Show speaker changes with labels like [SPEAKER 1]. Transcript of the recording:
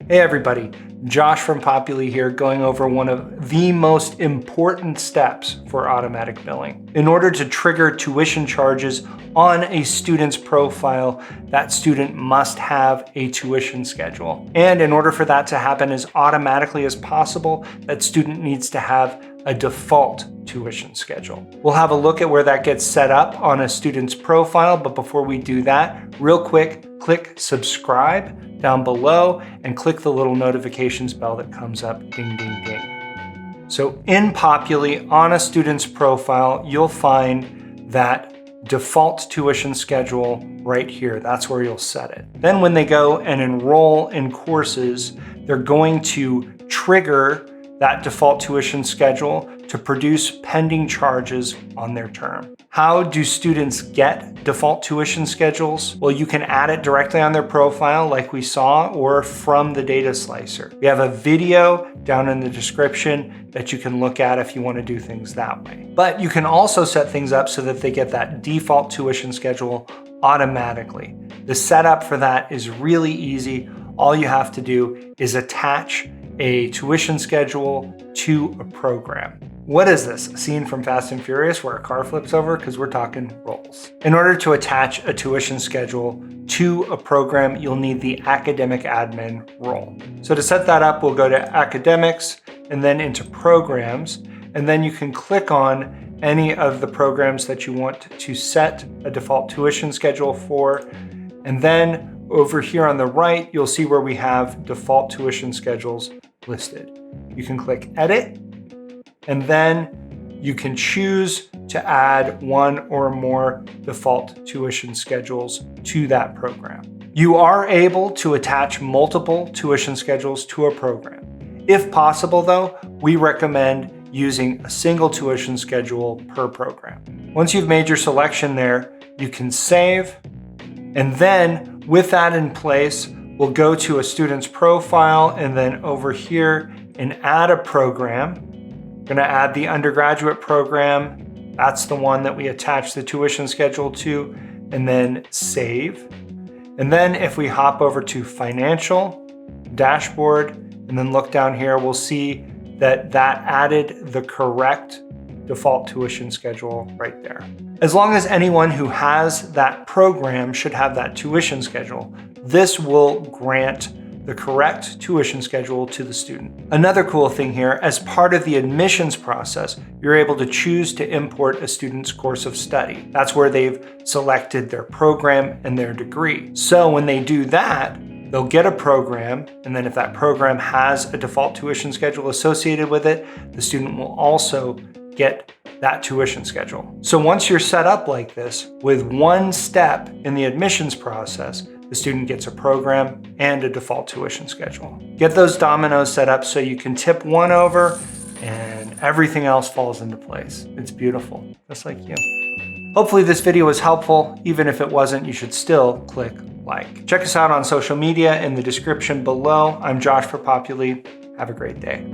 [SPEAKER 1] Hey everybody, Josh from Populi here, going over one of the most important steps for automatic billing. In order to trigger tuition charges on a student's profile, that student must have a tuition schedule. And in order for that to happen as automatically as possible, that student needs to have a default tuition schedule. We'll have a look at where that gets set up on a student's profile, but before we do that, real quick, click subscribe down below and click the little notifications bell that comes up, ding, ding, ding. So in Populi, on a student's profile, you'll find that default tuition schedule right here. That's where you'll set it. Then when they go and enroll in courses, they're going to trigger that default tuition schedule to produce pending charges on their term. How do students get default tuition schedules? Well, you can add it directly on their profile like we saw, or from the data slicer. We have a video down in the description that you can look at if you want to do things that way. But you can also set things up so that they get that default tuition schedule automatically. The setup for that is really easy. All you have to do is attach a tuition schedule to a program. What is this? A scene from Fast and Furious where a car flips over? Because we're talking rolls. In order to attach a tuition schedule to a program, you'll need the academic admin role. So to set that up, we'll go to academics and then into programs, and then you can click on any of the programs that you want to set a default tuition schedule for. And then over here on the right, you'll see where we have default tuition schedules listed. You can click edit, and then you can choose to add one or more default tuition schedules to that program. You are able to attach multiple tuition schedules to a program. If possible though, we recommend using a single tuition schedule per program. Once you've made your selection there, you can save, and then with that in place, we'll go to a student's profile and then over here and add a program. I'm gonna add the undergraduate program. That's the one that we attach the tuition schedule to, and then save. And then if we hop over to financial, dashboard, and then look down here, we'll see that that added the correct default tuition schedule right there. As long as anyone who has that program should have that tuition schedule, this will grant the correct tuition schedule to the student. Another cool thing here, as part of the admissions process, you're able to choose to import a student's course of study. That's where they've selected their program and their degree. So when they do that, they'll get a program, and then if that program has a default tuition schedule associated with it, the student will also get that tuition schedule. So once you're set up like this, with one step in the admissions process, the student gets a program and a default tuition schedule. Get those dominoes set up so you can tip one over and everything else falls into place. It's beautiful, just like you. Hopefully this video was helpful. Even if it wasn't, you should still click like. Check us out on social media in the description below. I'm Josh for Populi. Have a great day.